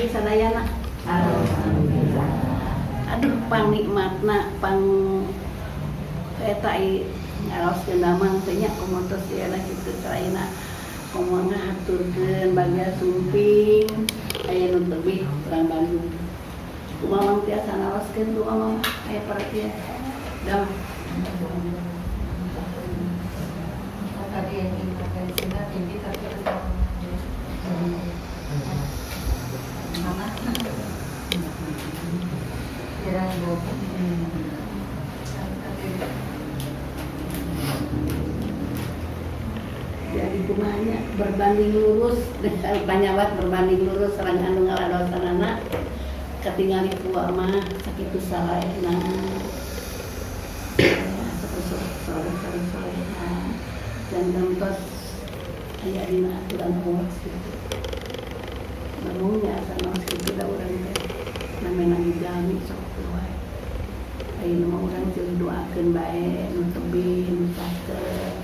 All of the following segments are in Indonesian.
baik sadayana. Alhamdulillah. Aduh pang nikmatna pang eta ngaros damang teh nya kumaha siana kitu saena kumaha ngaturkeun bagja sumping aya nu tebih urang Bandung. Kumaha tiasa naroskeun tu mama aya perhatian. Dah. Tadi yang dari sini tinggi tapi mana? Kira jadi kumanya berbanding lurus panyawat berbanding lurus sareng anu ngaladosanana katingali ku mah sakitu salehna sorry dan tentos aya dina aturan puas gitu namanya sanos kitu da urang teh namena digami sok wae ayeuna mah urang teh doakeun bae nu tebih nu saker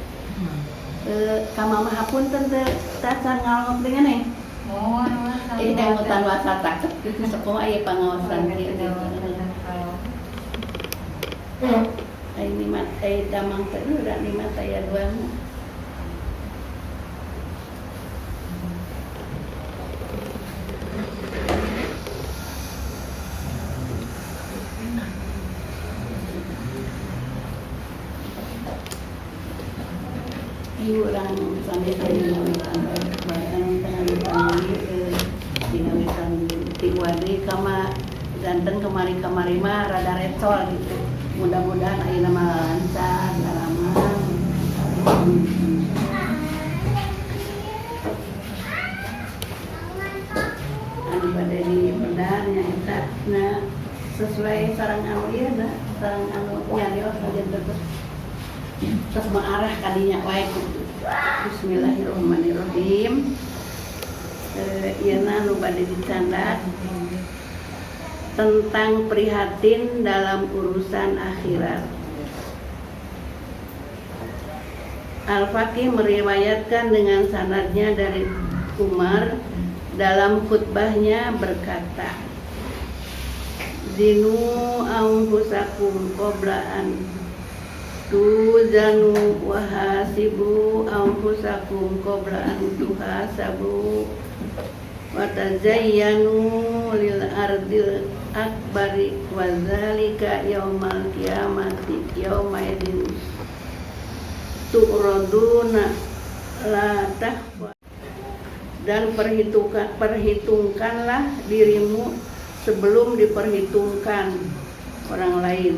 kama mah hapunten teh tacan ngalongok dengan nih. Oh, Hutan wasa takut itu sekolah aya pangawasan kieu. Ini mah damang teh udah ni mah aya dua. Orang sampai dinawikan dinawikan tiwadi kama ganteng kemari mah rada retol gitu. Mudah-mudahan ayeuna mah lancar dalaman. Anu bade di benar nya eta sesuai sareng anu ieu da sareng anu nyarios aja terus terus mengarah kadinya wae kudu. Bismillahirrahmanirrahim. Ieu nu bade dicandat tentang prihatin dalam urusan akhirat. Al-Faqih meriwayatkan dengan sanadnya dari Umar dalam khutbahnya berkata, Zinu anfusakum qabla an tuzanu wa hasibu anfusakum qabla an tuhasabu wa tazayyanu lil ardil akbari wa dzalika yaumal qiyamati yaumaidin tu'raduna la tahwa. Dan perhitungkanlah dirimu sebelum diperhitungkan orang lain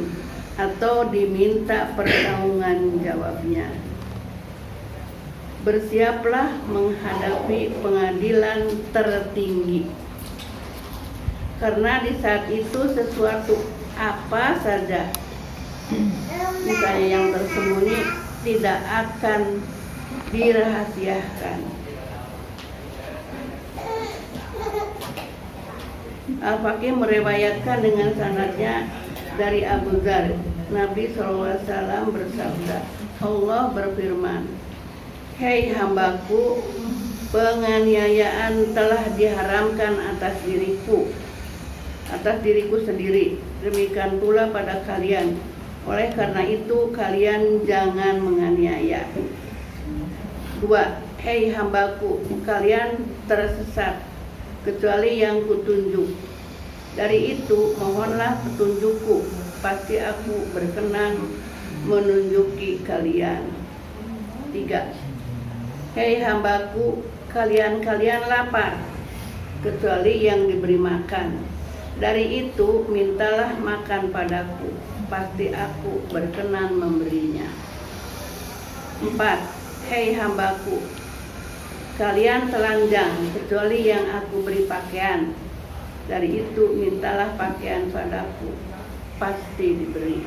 atau diminta pertanggungan jawabnya. Bersiaplah menghadapi pengadilan tertinggi, karena di saat itu sesuatu apa saja misalnya yang tersembunyi tidak akan dirahasiakan. Al-Faqih meriwayatkan dengan sanadnya dari Abu Dzar, Nabi SAW bersabda, Allah berfirman, hei hambaku, penganiayaan telah diharamkan atas diriku sendiri, demikian pula pada kalian. Oleh karena itu kalian jangan menganiaya. 2. Hei hambaku, kalian tersesat kecuali yang kutunjuk. Dari itu mohonlah petunjukku, pasti aku berkenan menunjuki kalian. 3. Hei hambaku, kalian lapar kecuali yang diberi makan. Dari itu mintalah makan padaku, pasti aku berkenan memberinya. 4. Hei hambaku, kalian telanjang kecuali yang aku beri pakaian. Dari itu mintalah pakaian padaku, pasti diberi.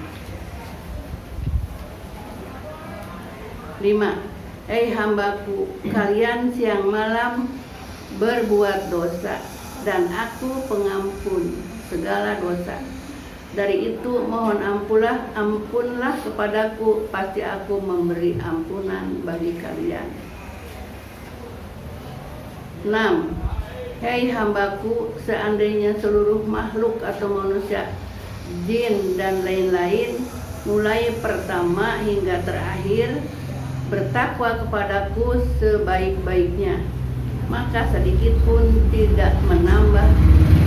5. Hei hambaku, kalian siang malam berbuat dosa, dan aku pengampun segala dosa. Dari itu mohon ampunlah kepadaku, pasti aku memberi ampunan bagi kalian. 6. Hei hambaku, seandainya seluruh makhluk atau manusia, jin dan lain-lain, mulai pertama hingga terakhir, bertakwa kepadaku sebaik-baiknya, maka sedikit pun tidak menambah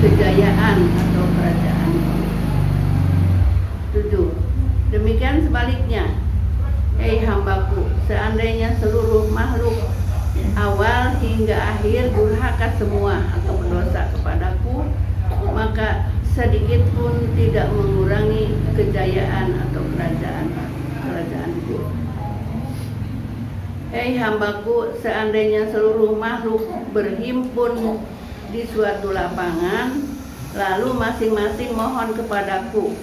kejayaan atau kerajaan. 7. Demikian sebaliknya, hei hambaku, seandainya seluruh makhluk awal hingga akhir durhaka semua atau berdosa kepadaku, maka sedikit pun tidak mengurangi kejayaan atau kerajaanku. Hei hambaku, seandainya seluruh makhluk berhimpun di suatu lapangan, lalu masing-masing mohon kepadaku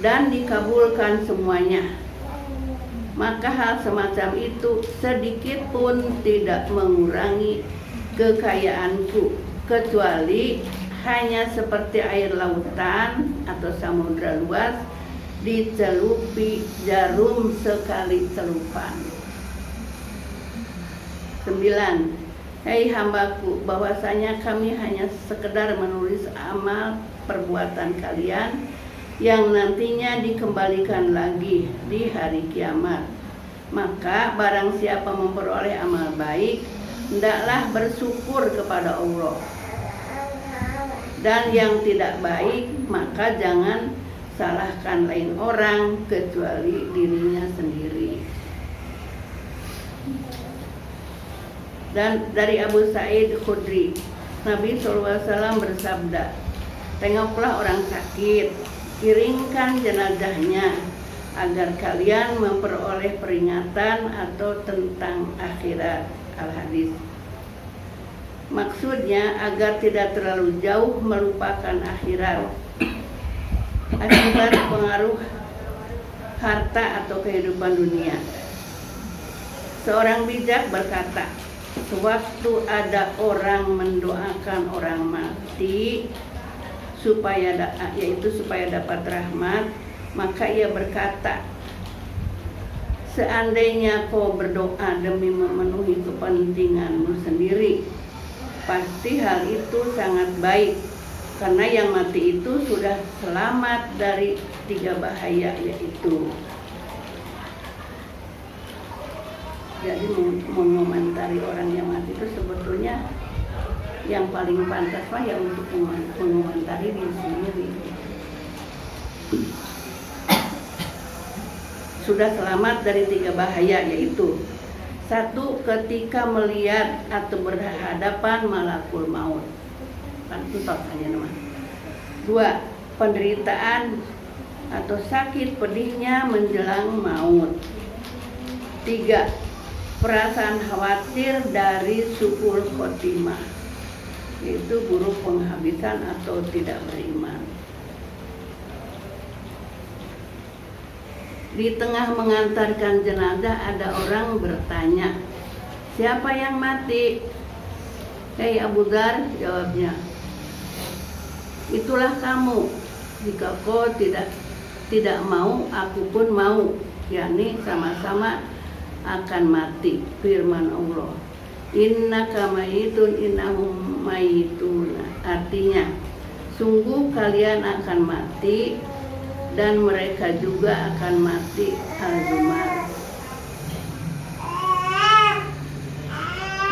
dan dikabulkan semuanya, maka hal semacam itu sedikit pun tidak mengurangi kekayaanku, kecuali hanya seperti air lautan atau samudra luas dicelupi jarum sekali celupan. 9. Hei hambaku, bahwasanya kami hanya sekedar menulis amal perbuatan kalian yang nantinya dikembalikan lagi di hari kiamat. Maka barang siapa memperoleh amal baik, hendaklah bersyukur kepada Allah. Dan yang tidak baik, maka jangan salahkan lain orang kecuali dirinya sendiri. Dan dari Abu Sa'id Khudri, Nabi SAW bersabda, tengoklah orang sakit, kiringkan jenazahnya agar kalian memperoleh peringatan atau tentang akhirat. Al-Hadis. Maksudnya agar tidak terlalu jauh melupakan akhirat akibat pengaruh harta atau kehidupan dunia. Seorang bijak berkata, sewaktu ada orang mendoakan orang mati supaya dapat rahmat, maka ia berkata, seandainya kau berdoa demi memenuhi kepentinganmu sendiri, pasti hal itu sangat baik, karena yang mati itu sudah selamat dari 3 bahaya, yaitu jadi mengomentari orang yang mati itu sebetulnya yang paling pantas lah ya untuk mengomentari diri sendiri. Sudah selamat dari 3 bahaya, yaitu 1. Ketika melihat atau berhadapan malakul maut. Contoh saja nama. 2. Penderitaan atau sakit pedihnya menjelang maut. 3. Perasaan khawatir dari su'ul khotimah, yaitu buruk penghabisan atau tidak beriman. Di tengah mengantarkan jenazah ada orang bertanya, siapa yang mati? Hei Abu Dzar, jawabnya, itulah kamu. Jika kau tidak mau, aku pun mau, yakni sama-sama akan mati. Firman Allah, innaka mayitun innahum mayitun. Artinya, sungguh kalian akan mati dan mereka juga akan mati. Al-Zumar.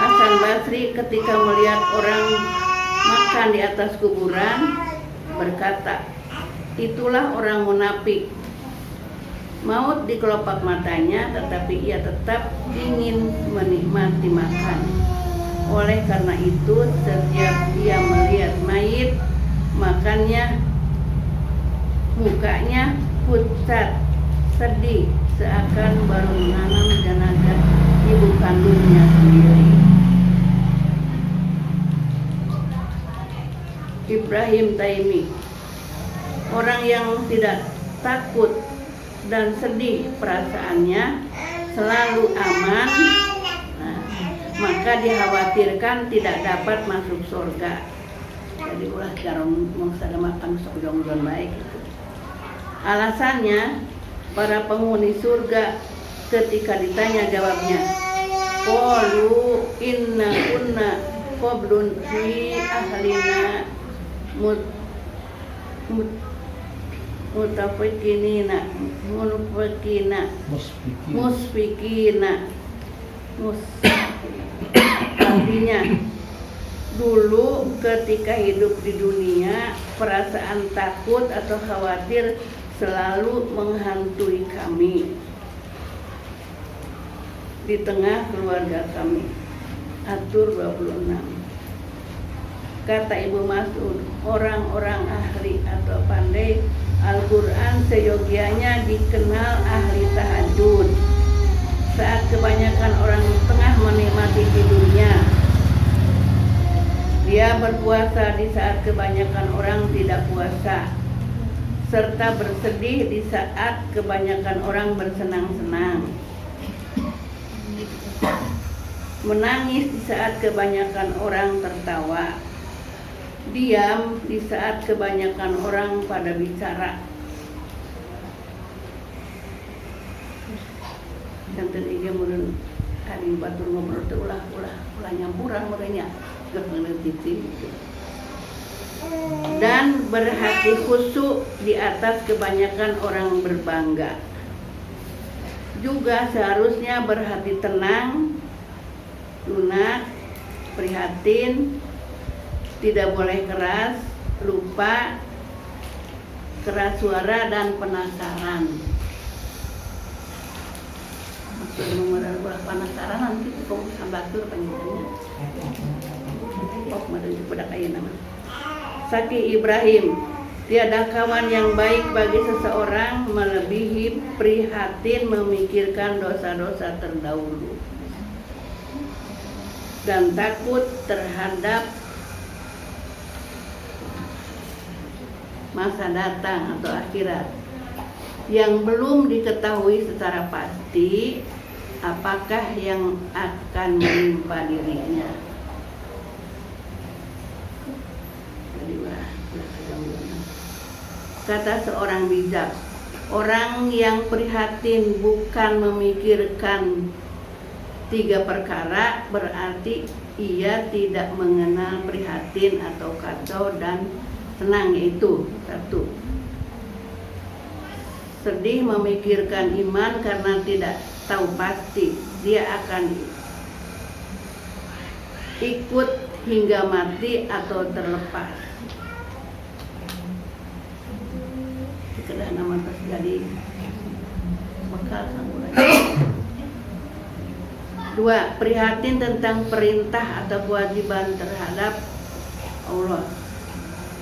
Hasan Basri ketika melihat orang makan di atas kuburan berkata, itulah orang munafik. Maut di kelopak matanya, tetapi ia tetap ingin menikmati makan. Oleh karena itu, setiap dia melihat mayit, mukanya pucat, sedih, seakan baru menanam jenazah ibu kandungnya sendiri. Ibrahim Taimi, orang yang tidak takut dan sedih perasaannya, selalu aman, maka dikhawatirkan tidak dapat masuk surga. Jadi ulah jarang maksada makan sok jong-jong baik itu. Alasannya, para penghuni surga ketika ditanya jawabnya, qalu inna kunna qablun fi ahlina mutafikina musfikina artinya dulu ketika hidup di dunia perasaan takut atau khawatir selalu menghantui kami di tengah keluarga kami. Atur 26. Kata Ibu Mas'ud, orang-orang ahli atau pandai Al-Quran seyogianya dikenal ahli tahajud. Saat kebanyakan orang tengah menikmati tidurnya, dia berpuasa di saat kebanyakan orang tidak puasa, serta bersedih di saat kebanyakan orang bersenang-senang, menangis di saat kebanyakan orang tertawa, diam di saat kebanyakan orang pada bicara. Jantan iga meureun hari batur ngobrol teh ulah nyampuran merenya geus ngeuleutik gitu. Dan berhati khusyuk di atas kebanyakan orang berbangga. Juga seharusnya berhati tenang, lunak, prihatin, tidak boleh keras, lupa, keras suara dan penasaran. Maksud nomor penasaran nanti kau bisa batur penyanyi. Oh, menuju pada kaya nama. Saki Ibrahim, tiada kawan yang baik bagi seseorang melebihi prihatin memikirkan dosa-dosa terdahulu dan takut terhadap masa datang atau akhirat yang belum diketahui secara pasti apakah yang akan menimpa dirinya. Kata seorang bijak, orang yang prihatin bukan memikirkan 3 perkara berarti ia tidak mengenal prihatin atau kacau dan senang, yaitu 1. Sedih memikirkan iman karena tidak tahu pasti dia akan ikut hingga mati atau terlepas. Kedah nama terjadi bekal samurai. 2. Prihatin tentang perintah atau kewajiban terhadap Allah.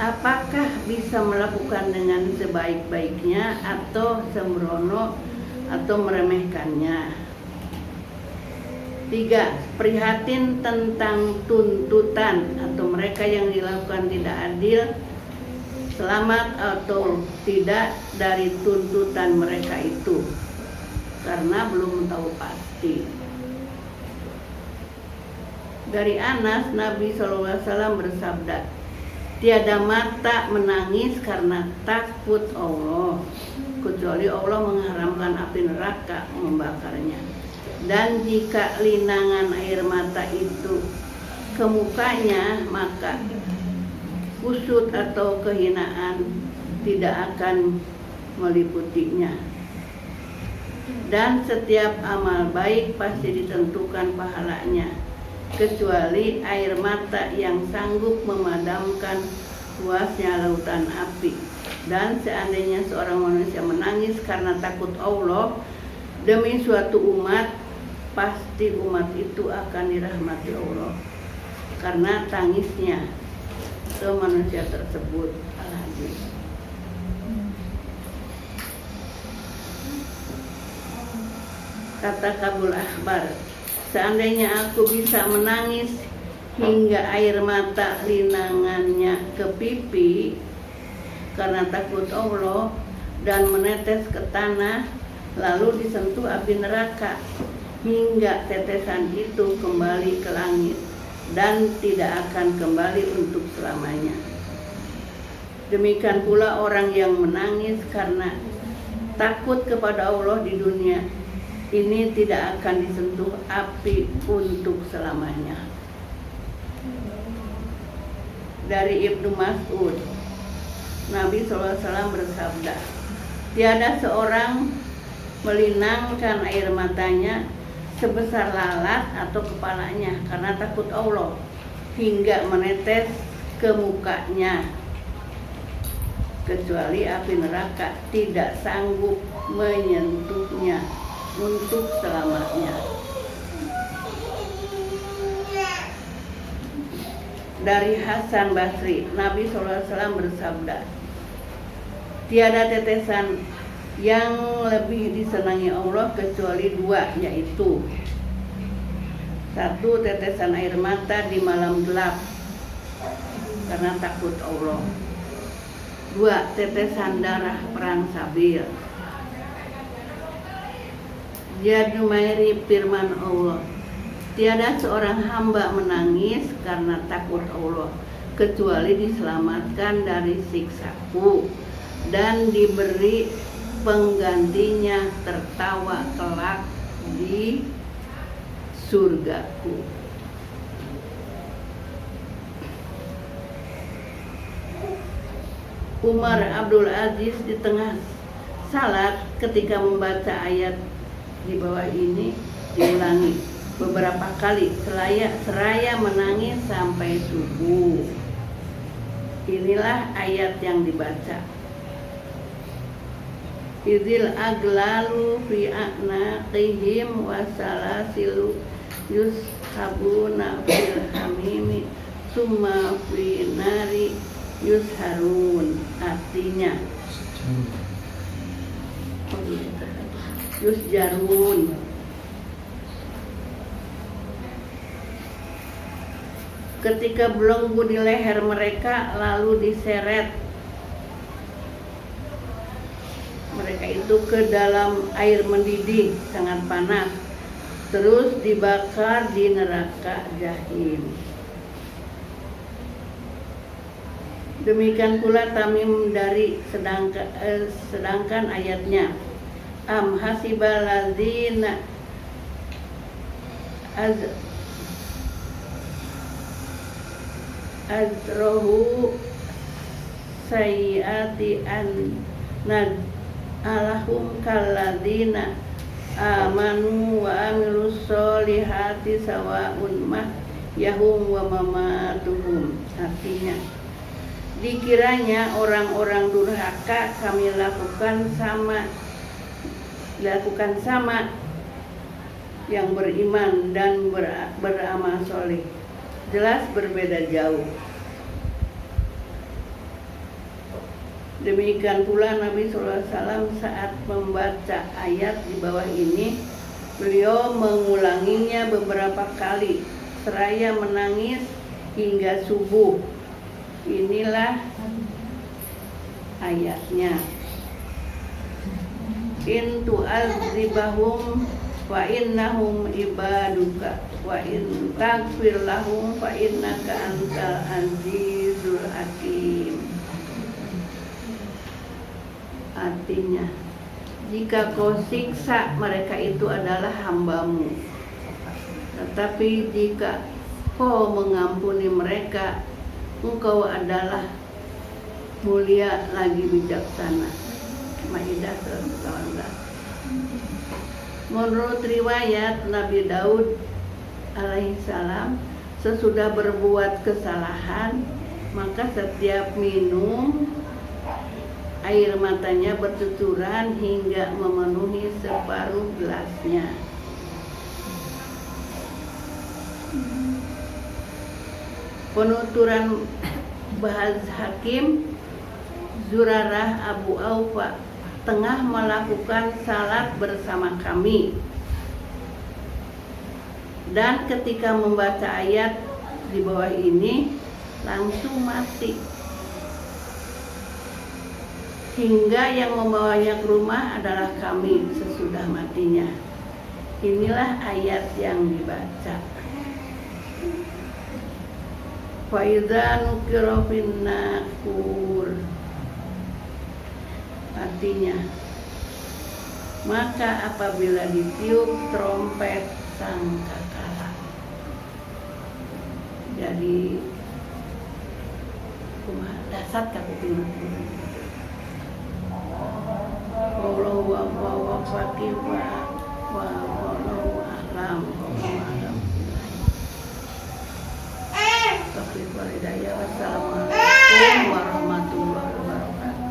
Apakah bisa melakukan dengan sebaik-baiknya atau sembrono atau meremehkannya. 3. Prihatin tentang tuntutan atau mereka yang dilakukan tidak adil, selamat atau tidak dari tuntutan mereka itu karena belum tahu pasti. Dari Anas, Nabi SAW bersabda, tiada mata menangis karena takut Allah kecuali Allah mengharamkan api neraka membakarnya. Dan jika linangan air mata itu ke mukanya, maka kusut atau kehinaan tidak akan meliputinya. Dan setiap amal baik pasti ditentukan pahalanya, kecuali air mata yang sanggup memadamkan luasnya lautan api. Dan seandainya seorang manusia menangis karena takut Allah demi suatu umat, pasti umat itu akan dirahmati Allah karena tangisnya ke manusia tersebut. Al-Hadis. Kata Kabul Akhbar, seandainya aku bisa menangis hingga air mata linangannya ke pipi karena takut Allah dan menetes ke tanah lalu disentuh api neraka hingga tetesan itu kembali ke langit dan tidak akan kembali untuk selamanya. Demikian pula orang yang menangis karena takut kepada Allah di dunia ini tidak akan disentuh api untuk selamanya. Dari Ibnu Mas'ud, Nabi SAW bersabda, tiada seorang melinangkan air matanya sebesar lalat atau kepalanya karena takut Allah hingga menetes ke mukanya, kecuali api neraka tidak sanggup menyentuhnya untuk selamanya. Dari Hasan Basri, Nabi SAW bersabda, tiada tetesan yang lebih disenangi Allah kecuali dua, yaitu satu, tetesan air mata di malam gelap karena takut Allah. Dua, tetesan darah perang sabil. Dia Jumairi firman Allah, tiada seorang hamba menangis karena takut Allah kecuali diselamatkan dari siksaku dan diberi penggantinya tertawa kelak di surgaku. Umar Abdul Aziz di tengah salat ketika membaca ayat di bawah ini diulangi beberapa kali seraya menangis sampai subuh. Inilah ayat yang dibaca. Idzil aglalu fi a'naqihim wasalasilu yushabuna fil hamimi summa fi nari yusharun. Artinya yusjarun. Ketika belenggu di leher mereka lalu diseret mereka itu ke dalam air mendidih sangat panas, terus dibakar di neraka jahim. Demikian pula tamim dari sedangkan ayatnya, am hasibal ladzina azrohu sayyiati an alahum kalladzina amanu wa amilus solihati sawaun yahum wa mamatuhum. Artinya, dikiranya orang-orang durhaka kami lakukan sama yang beriman dan beramal soleh, jelas berbeda jauh. Demikian pula Nabi SAW saat membaca ayat di bawah ini, beliau mengulanginya beberapa kali seraya menangis hingga subuh. Inilah ayatnya. In tu'adzibahum fa innahum ibaduka wa in taghfir lahum fa innaka antal azizul hakim. Artinya, jika kau siksa mereka itu adalah hambamu, tetapi jika kau mengampuni mereka, engkau adalah mulia lagi bijaksana. Maidah 118. Menurut riwayat, Nabi Daud alaihissalam sesudah berbuat kesalahan, maka setiap minum air matanya bercucuran hingga memenuhi separuh gelasnya. Penuturan Bahaz Hakim, Zurarah Abu Aufa tengah melakukan salat bersama kami, dan ketika membaca ayat di bawah ini langsung mati, hingga yang membawanya ke rumah adalah kami sesudah matinya. Inilah ayat yang dibaca. Fa idza nukira fin naqur. Artinya, maka apabila ditiup trompet sangkakala. jadi kumaha dasar ka kuping wallahu wa faqih wa wallahu a'lam taufiq wal hidayah. Wassalamualaikum warahmatullahi wabarakatuh.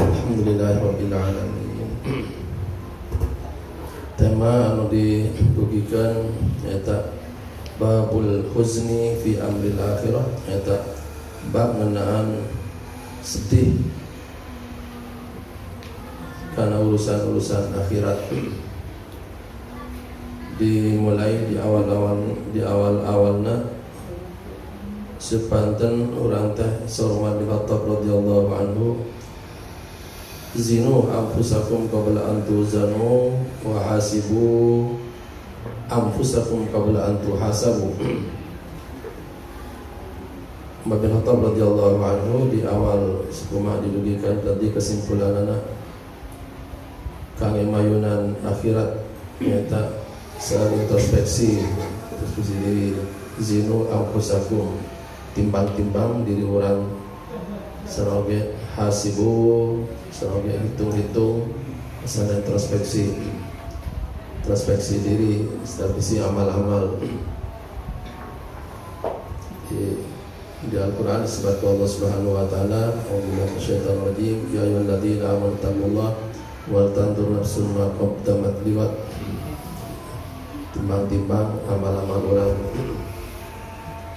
Alhamdulillahirabbil alamin. Tema anu dibugikan eta babul huzni fi amril akhirah, eta bab ngenaan sedih karena urusan-urusan akhirat. Dimulai di awal-awalna sepanten urang teh Umar bin Khattab radhiyallahu anhu, zinu anfusakum qabla an tuzanu wa hasibu anfusakum qabla an tuhasabu. Umar bin Khattab radhiyallahu anhu di awal sekumah didugikan tadi kesimpulanana kangge mayunan akhirat nyata secara introspeksi diri, zinu anfusakum, timbang-timbang diri orang, sareng hasibu, sareng hitung-hitung, sana introspeksi diri, introspeksi amal-amal. Di Al-Quran disebut Allah Subhanahu Wa Taala, "A'udzubillahi minasyaitonir rajim, ya ayyuhalladzina amanu taqullaha wal tanzur nafsun ma qaddamat liwat." Timbang-timbang amal-amal orang,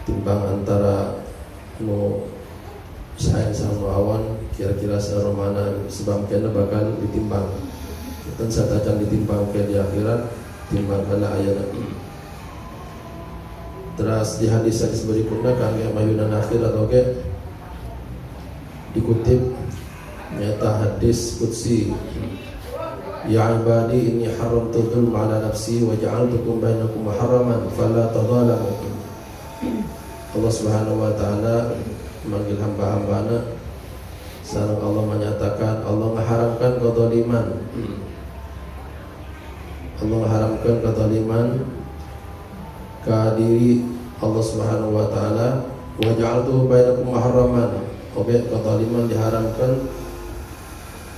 timbang antara nu saya sama awan kira-kira saromana sebab kena bakal ditimbang. Dan saat akan ditimbang ke di akhirat, timbang kala ayana. Terus di hadis-hadis berikutnya kami mayunan akhirat oke dikutip nyata hadis qudsi, ya ibadi inni haramtu dzulma ala nafsi wa ja'altukum bainakum muharraman fala tadhalamu. Allah Subhanahu wa taala memanggil hamba-hambana, sareng Allah menyatakan Allah mengharamkan kezaliman. Allah mengharamkan kezaliman ka diri Allah Subhanahu wa taala, wa ja'altuhu bainakum muharraman. Oke, kezaliman diharamkan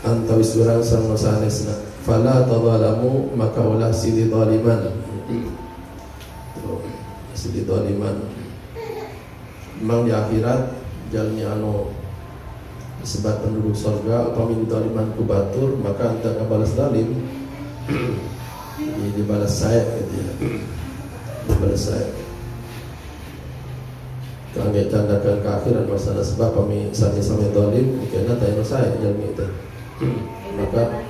antawis urang sareng sanesna. Fala tadhalamu, maka ulah sili zaliman. Sili zaliman. Memang di akhirat jalmi anu sebat penduduk surga upami zaliman ku batur, maka anta kabalas zalim dibalas saya gitu ya. Dibalas saya. Kangge candakan ke akhirat masalah sebab kami sami-sami zalim, kena tayang saya jalmi itu. Maka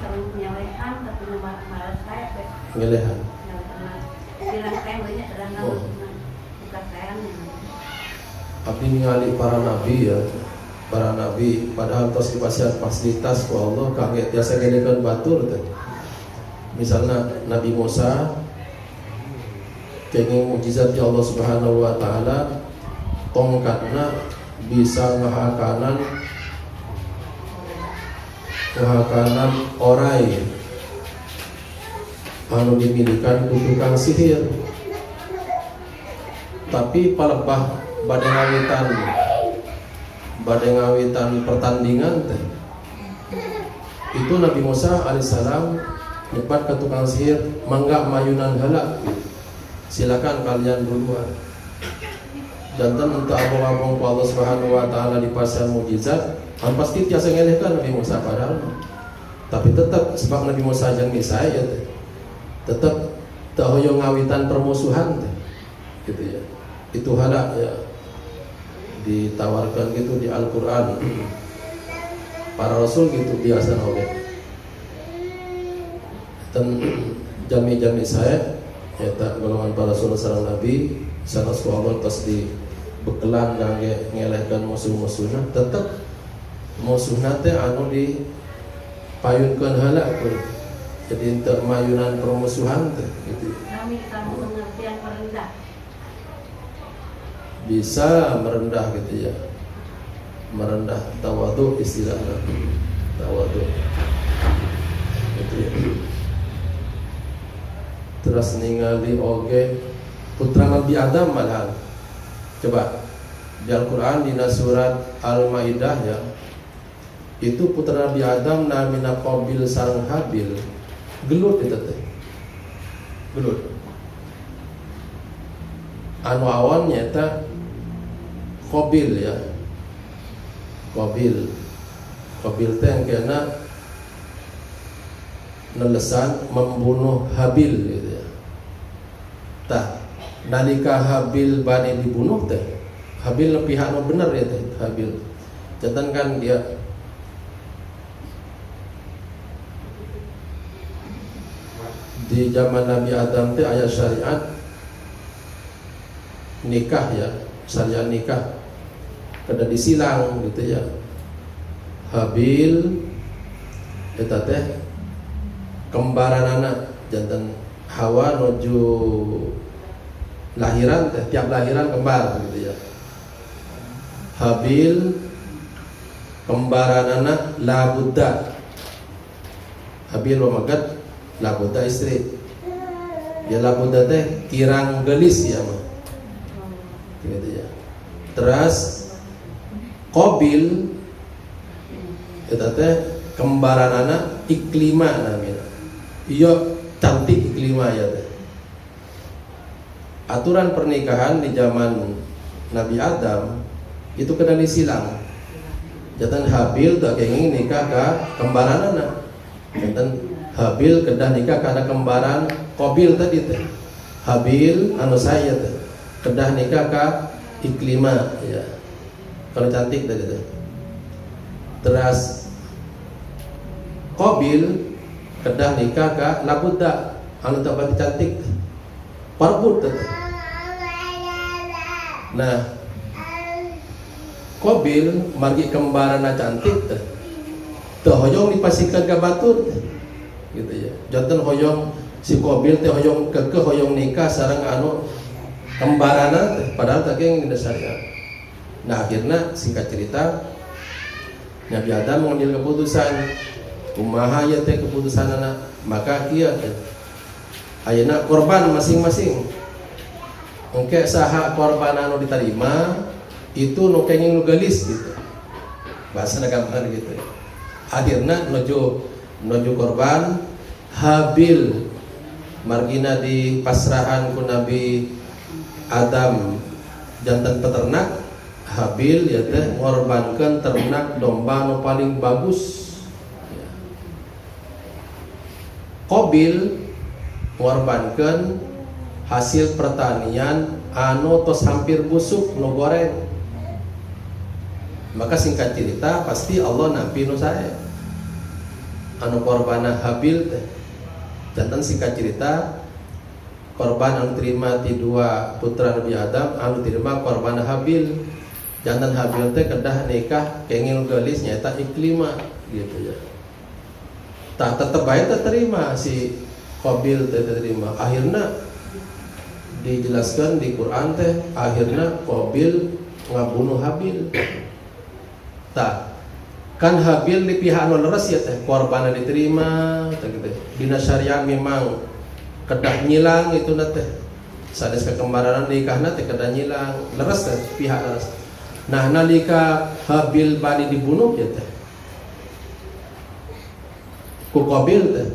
ngelehan. Abdi ningali para nabi ya, para nabi padahal tos dipasihan fasilitas ku Allah kangge tiasa ngelekeun batur teh. Misalnya Nabi Musa kenging mukjizat ya Allah Subhanahu wa taala, tongkatna bisa ngahakanan orai anu dimilikan ku tukang sihir. Tapi palebah bade ngawitan pertandingan teh. Itu Nabi Musa alaihissalam nyepat ke tukang sihir, mangga mayunan heula. Silakan kalian duluan. Jantan untuk abong-abong ku Allah Subhanahu wa taala di pasar mukjizat, kan pasti tiasa ngelehkan Nabi Musa padahal. Tapi tetap sebab Nabi Musa jeung saya tetap tahoyo ngawitan permusuhan gitu ya. Itu halak ya ditawarkan gitu di Al-Qur'an. Para rasul gitu biasa oke. Dan jami-jami saya eta golongan para rasul sareng nabi sanes Allah tos di bekelan kangge ngelehkan musuh-musuhna, tetep musuhna teh anu di payunkeun heula jadi teu mayunan permusuhan teh gitu. Kami kamu pengertian merendah. Bisa merendah gitu ya. Merendah, tawadhu istilahnya. Tawadhu. Gitu ya. balas ningali oge putra Nabi Adam malahan. Coba di Al-Quran di surat Al-Maidah ya, itu putra Nabi Adam namina Qabil sareng Habil gelut itu teh, gelut. Anu awan nyata Qabil ya, Qabil teh yang kena nelesan membunuh Habil gitu ya. Tah nalika Habil bani dibunuh teh, Habil pihak nu bener ya teh, Habil. Jantan kan dia di zaman Nabi Adam teh aya syariat nikah ya, syariat nikah kada disilang gitu ya. Habil eta teh kembaran anak jantan Hawa nuju lahiran teh, tiap lahiran kembar gitu ya. Habil kembaran anak la Buddha. Habil mamagat la Buddha istri. Ya la Buddha teh kirang gelis ya mah. Gitu ya. Terus Qabil eta teh kembaran anak Iklima namanya. Iya cantik Iklima ya teh. Aturan pernikahan di zaman Nabi Adam itu kena disilang. Jantan Habil tak kenging nikah ke kembaran anak. Jantan Habil kedah nikah karena kembaran Qabil tadi teh. Habil anu saya teh kedah nikah ke Iklima ya. Kalau cantik tadi teh. Terus Qabil kedah nikah ke Labuda anu tak pati cantik. Parbut teh. Nah, Qabil margi kembarana cantik teh. Teu hoyong dipasikeun ka batur teh. Gitu ya. Janten hoyong si Qabil teh hoyong kekeh hoyong nikah sareng anu kembarana teh padahal teh geng dina syariat. Nah, akhirna singkat cerita Nabi Adam mengambil keputusan kumaha ya teh keputusanana, maka ieu teh ayeuna korban masing-masing. Engke saha korban anu diterima itu nu kenging nu gelis gitu. Bahasana gampang gitu. Akhirna nuju korban Habil margina di pasrahan ku Nabi Adam jantan peternak. Habil ya teh ngorbankeun ternak domba nu paling bagus. Qabil ngorbankeun hasil pertanian anu tos hampir busuk nu goreng. Maka singkat cerita pasti Allah nampi nu sae. Anu korbana Habil teh. Jantan singkat cerita korban anu terima ti dua putra Nabi Adam anu terima korbana Habil. Jantan Habil teh kedah nikah kenging gelis nyata Iklima gitu ya. Tah tetep bae teh terima si Qabil teh terima. Akhirna dijelaskan di Quran teh akhirna Qabil ngabunuh Habil. Tah kan Habil di pihak anu leres ya teh korbanna diterima teh gitu. Dina syariat memang kedah nyilang itu teh. Sanes kekembaran nikahna teh kedah nyilang leres teh pihak leres. Nah nalika Habil bani dibunuh ya teh ku Qabil teh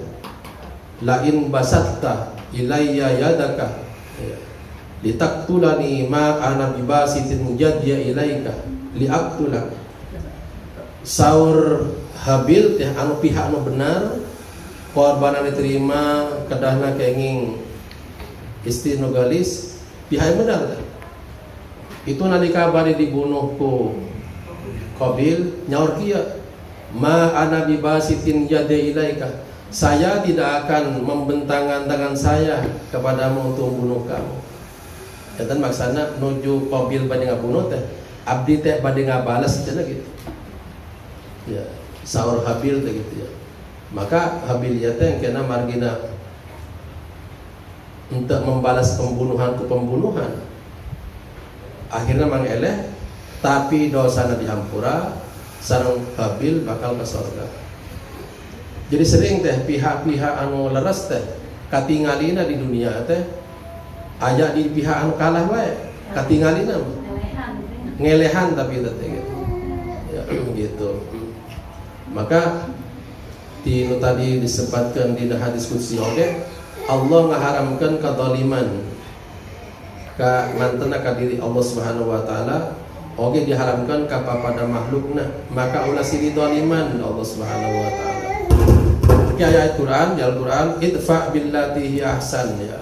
lain basatta ilayya yadaka litaktulani ma ana bibasitin jadya ilaika liaktulak. Saur Habil teh anu pihak anu benar korban diterima kedahna kenging istri nu galis pihak benar teh. Itu nalika bari dibunuh ku Qabil nyaur kieu ma ana bibasitin yada ilaika, saya tidak akan membentangkan tangan saya kepadamu untuk membunuh kamu. Jantan maksana nuju Qabil bade ngabunuh teh abdi teh bade ngabalas cenah gitu. Ya, saur Habil teh gitu ya. Maka Habil ya teh kena margina untuk membalas pembunuhan ku pembunuhan. Akhirnya mangeleh tapi dosana dihampura sareng Habil bakal ke surga. Jadi sering teh pihak-pihak anu leres teh katingalina di dunia teh aya di pihak anu kalah wae katingalina ngelehan tapi teh gitu. Ya, gitu. Maka di tadi disebutkan di hadis qudsi oge Allah ngaharamkan kadzaliman ka mantena ka diri Allah Subhanahu wa taala oge diharamkan ka pada makhlukna maka ulah sini dzaliman Allah Subhanahu wa taala. Ki ayat Quran di Al-Quran idfa billati hi ahsan ya.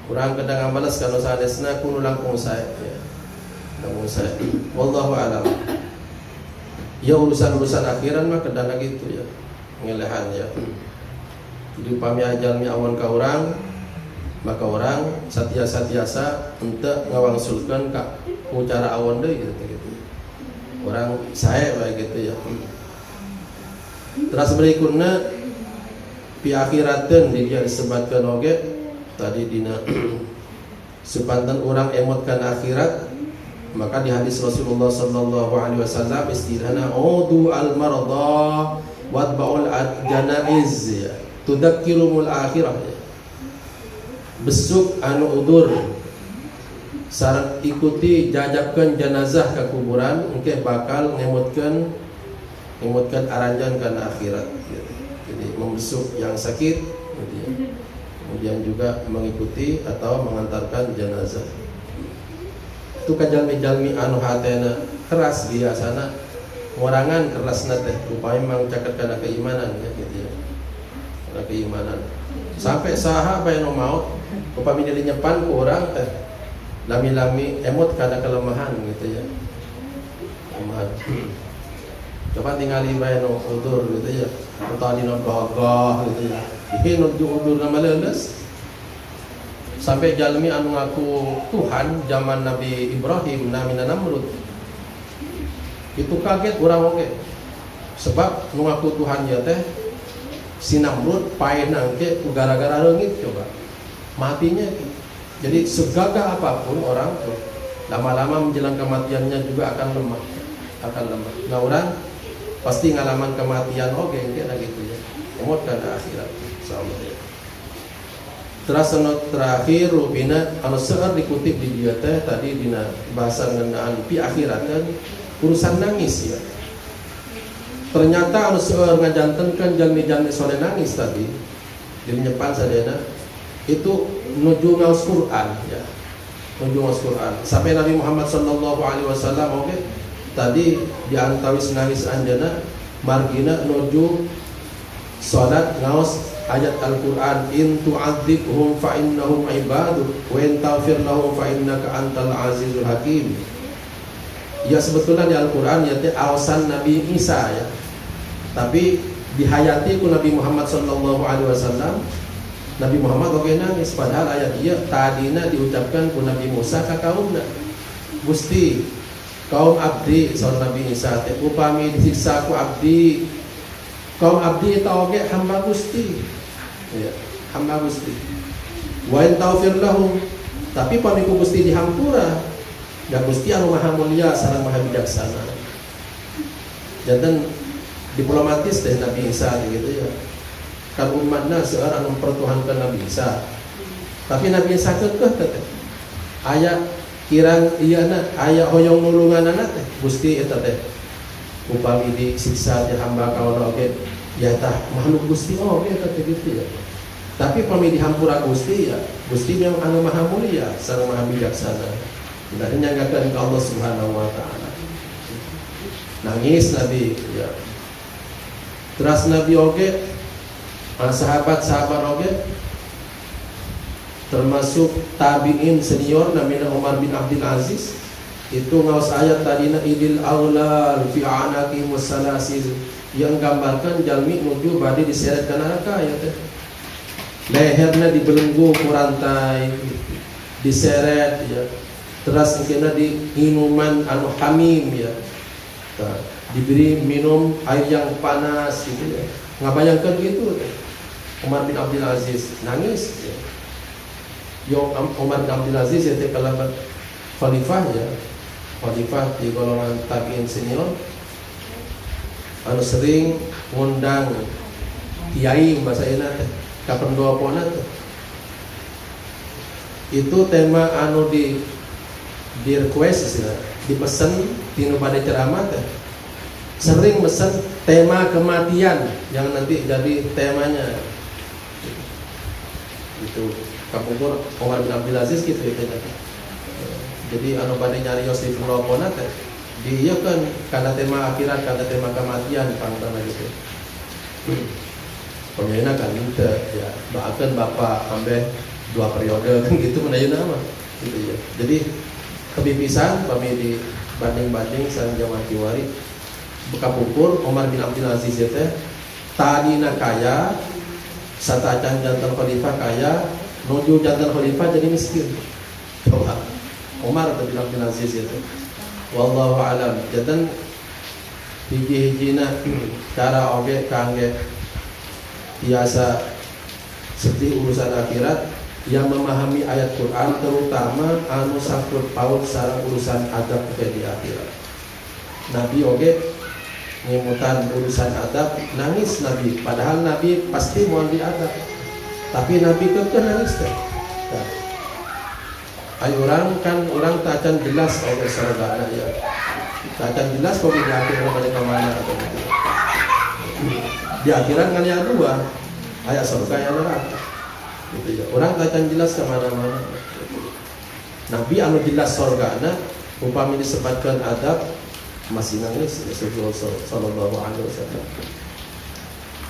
Urang kadang balas kana sadesna kudu langkung sae ya. Langkung sae. Wallahu a'lam. Ya urusan-urusan akhiran mah kadang gitu ya. Ngelehan ya. Jadi upami ajalmi awan ka urang maka orang satiasa untuk ngawangsulkan ka cara awan deui gitu. Orang sae bae gitu ya. Terus berikutnya pi akhirateun dia disebutkan oge tadi dina sepantan orang emotkan akhirat maka di hadis Rasulullah sallallahu alaihi wasallam istilahna udu al marada watba'ul janaiz ya tudakkirumul akhirah ya. Besuk anu udur sareng ikuti jajakkeun jenazah ke kuburan engke bakal ngemutkeun aranjan kana akhirat gitu. Jadi membesuk yang sakit gitu ya. Kemudian juga mengikuti atau mengantarkan jenazah. Itu kajalmi-jalmi anu hatena keras biasana ngorangan kerasna teh upaya mangcaket kana keimanan ya gitu ya. Kana keimanan. Sampai saha bae nu maut upami diri nyepan ku urang teh lami-lami emot kana kelemahan gitu ya. Kelemahan. Coba tinggali bae nu udur gitu ya. Atau dina gagah gitu ya. Ieu nu udur na maleuleus. Sampai jalmi anu ngaku Tuhan zaman Nabi Ibrahim namina Namrud. Itu kaget urang oge. Sebab nu ngaku Tuhan ya teh si Namrud paena ge gara-gara leungit coba. Matinya. Jadi segagah apapun orang tuh lama-lama menjelang kematiannya juga akan lemah. Nah orang pasti ngalaman kematian oge kira gitu ya. Emot kana akhirat insyaallah ya. Terus terakhir rubina anu seueur dikutip di dia teh tadi dina bahasa ngeunaan pi akhirat kan urusan nangis ya. Ternyata anu seueur ngajantenkeun jalmi-jalmi sore nangis tadi di nyepan sadayana itu nuju ngaos Quran ya. Nuju ngaos Quran. Sampai Nabi Muhammad sallallahu alaihi wasallam oge tadi di antawis nangis anjeunna margina nuju salat ngaos ayat Al-Quran in tu'adzibhum fa innahum ibaduk wa in taghfir lahum fa innaka antal azizul hakim. Ya sebetulnya di Al-Quran ya teh awasan Nabi Isa ya. Tapi dihayati ku Nabi Muhammad sallallahu alaihi wasallam Nabi Muhammad oge nangis padahal ayat ieu tadina diucapkan ku Nabi Musa ka kaumna. Gusti kaum abdi saur Nabi Isa teh upami disiksa ku abdi kaum abdi eta oge hamba Gusti ya hamba Gusti wa in taufir lahum tapi pamiku Gusti dihampura da Gusti anu maha mulia sareng maha bijaksana. Janten diplomatis teh Nabi Isa gitu ya kan umatna seueur anu mempertuhankeun Nabi Isa tapi Nabi Isa keukeuh teh aya kirang ieuna aya hoyong nulunganana teh Gusti eta teh upami disiksa di hamba kaula oge ya tah makhluk Gusti oge eta teh gitu ya. Tapi pami dihampura Gusti ya Gusti yang anu maha mulia sareng maha bijaksana. Kita nyanggakeun ka Allah Subhanahu wa taala. Nangis Nabi ya. Terus Nabi oge sahabat-sahabat oge termasuk tabi'in senior namanya Umar bin Abdul Aziz itu ngaos ayat tadina idil aulal fi anaqi wasalasil yang gambarkan jalmi nuju bade diseret ka neraka ya teh. Leherna dibelenggu ku rantai diseret ya. Terus engkeuna di minuman anu hamim ya. Diberi minum air yang panas gitu ya. Ngabayangkeun gitu teh. Umar bin Abdul Aziz nangis ya. Umar bin Abdul Aziz itu kalabat khalifah ya. Khalifah di golongan tabi'in senior anu sering ngundang kiai bahasa ina teh ka pendoa pona teh Itu tema anu di request ya, dipesan tinu pada ceramah teh. Sering mesen tema kematian yang nanti jadi temanya. Itu kapungkur Umar bin Abdul Aziz gitu ya. Jadi anu pada nyari Yosef Lopona teh dia kan karena tema akhirat, karena tema kematian pangtana gitu. Pemilihnya kan itu ya, bahkan bapak ambil 2 periode kan gitu menayuna mah gitu ya. Jadi kebipisan kami di banding-banding sang zaman kiwari bekapupur Umar bin Abdul Aziz teh tadina kaya satacan jantan khalifah kaya nuju jantan khalifah jadi miskin. Coba Umar bin Abdul Aziz itu wallahu alam jantan hiji-hijina cara oge kangge biasa seperti urusan akhirat yang memahami ayat Quran terutama anu sangkut paut sareng urusan adab di akhirat. Nabi oge ngimutan urusan adab nangis Nabi, padahal Nabi pasti mau diadab. Tapi Nabi kekeh nangis teh. Nah, ayo orang tacan jelas oleh surga ya. Tacan jelas kok di akhirat mereka mana atau gitu. Di akhirat kan yang dua, ayat surga yang neraka. Gitu ya. Orang akan jelas kemana-mana. Nabi anu jelas surgana upami disebutkan adab masih nangis Rasulullah sallallahu alaihi wasallam.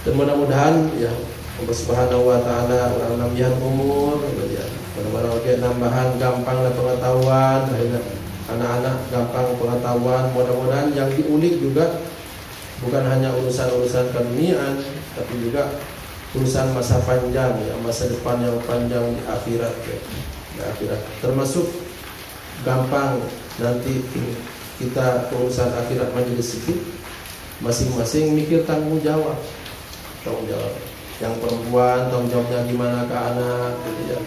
Dan mudah-mudahan ya Allah Subhanahu wa taala orang nambihan umur ya. Mudah-mudahan oke nambahan gampang pengetahuan, anak-anak gampang pengetahuan. Mudah-mudahan yang diulik juga bukan hanya urusan-urusan keduniaan tapi juga urusan masa panjang ya, masa depan yang panjang di akhirat ya. Di akhirat termasuk gampang nanti kita urusan akhirat menjadi sedikit masing-masing mikir tanggung jawab yang perempuan tanggung jawabnya gimana ke anak gitu ya,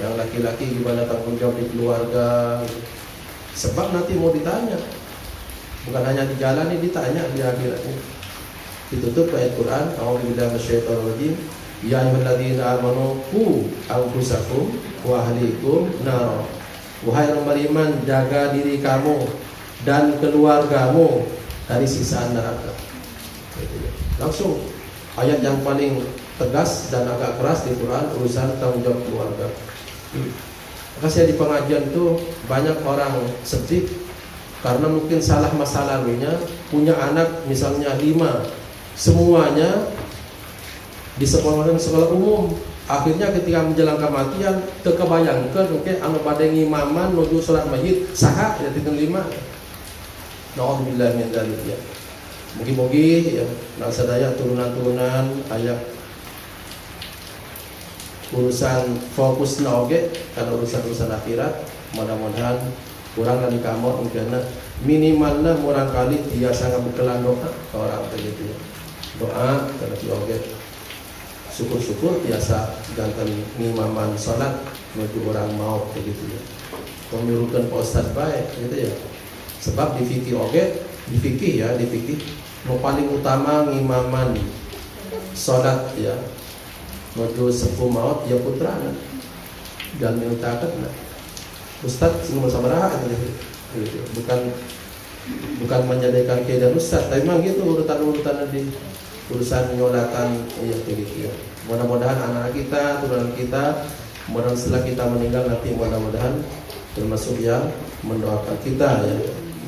yang laki-laki gimana tanggung jawab di keluarga gitu. Sebab nanti mau ditanya bukan hanya di jalan ini ditanya di akhiratnya. Ditutup ayat Quran, a'udzubillahi minasyaitonir rajim. Ya ayyuhalladzina amanu qu anfusakum wa ahlikum nar. Wahai orang beriman, jaga diri kamu dan keluargamu dari siksa neraka. Langsung ayat yang paling tegas dan agak keras di Quran urusan tanggung jawab keluarga. Maka saya di pengajian tuh banyak orang sedih karena mungkin salah masa lalunya, punya anak misalnya 5, semuanya di sekolah umum. Akhirnya ketika menjelang kematian terkebayangkan mungkin anu pada ngimaman nuju salat mayit saha ya titung 5. Nauzubillah min dzalik ya. Mugi-mugi ya sadaya turunan-turunan aya urusan fokus oge kana urusan-urusan akhirat. Mudah-mudahan kurang dari kamar mungkin minimalnya murang kali biasa ngabukelan doa ke orang begitu ya. Doa karena oge syukur-syukur biasa ganten ngimaman salat menuju orang mau begitu ya. Memilukan Pak Ustaz baik gitu ya. Sebab di fikih oge, di fikih yang paling utama ngimaman salat ya. Menuju sepuh maut ya putrana. Dan mintakan Ustaz sing sabaraha gitu. Bukan menjadikan kiai dan ustaz, tapi memang gitu urutan-urutan di urusan nyolatan ya begitu ya. Mudah-mudahan anak kita, turunan kita, mudah-mudahan setelah kita meninggal nanti mudah-mudahan termasuk yang mendoakan kita ya.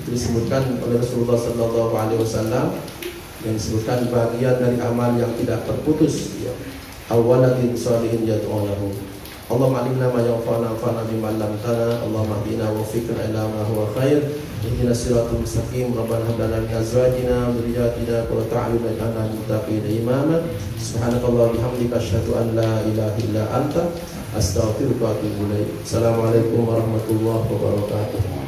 Itu disebutkan oleh Rasulullah sallallahu alaihi wasallam yang disebutkan bagian dari amal yang tidak terputus ya. Awwaladin shalihin yad'u lahu. Allahumma alimna ma yanfa'una wanfa'na bima 'allamtana. Allahumma hdina wa waffiqna ila ma huwa khair. Ihdinas siratal mustaqim. Rabbana hab lana min azwajina wa dhurriyyatina qurrata a'yun waj'alna lil muttaqina imama. Subhanakallah bihamdika asyhadu an la ilaha illa anta astaghfiruka wa atubu ilaik. Assalamualaikum warahmatullahi wabarakatuh.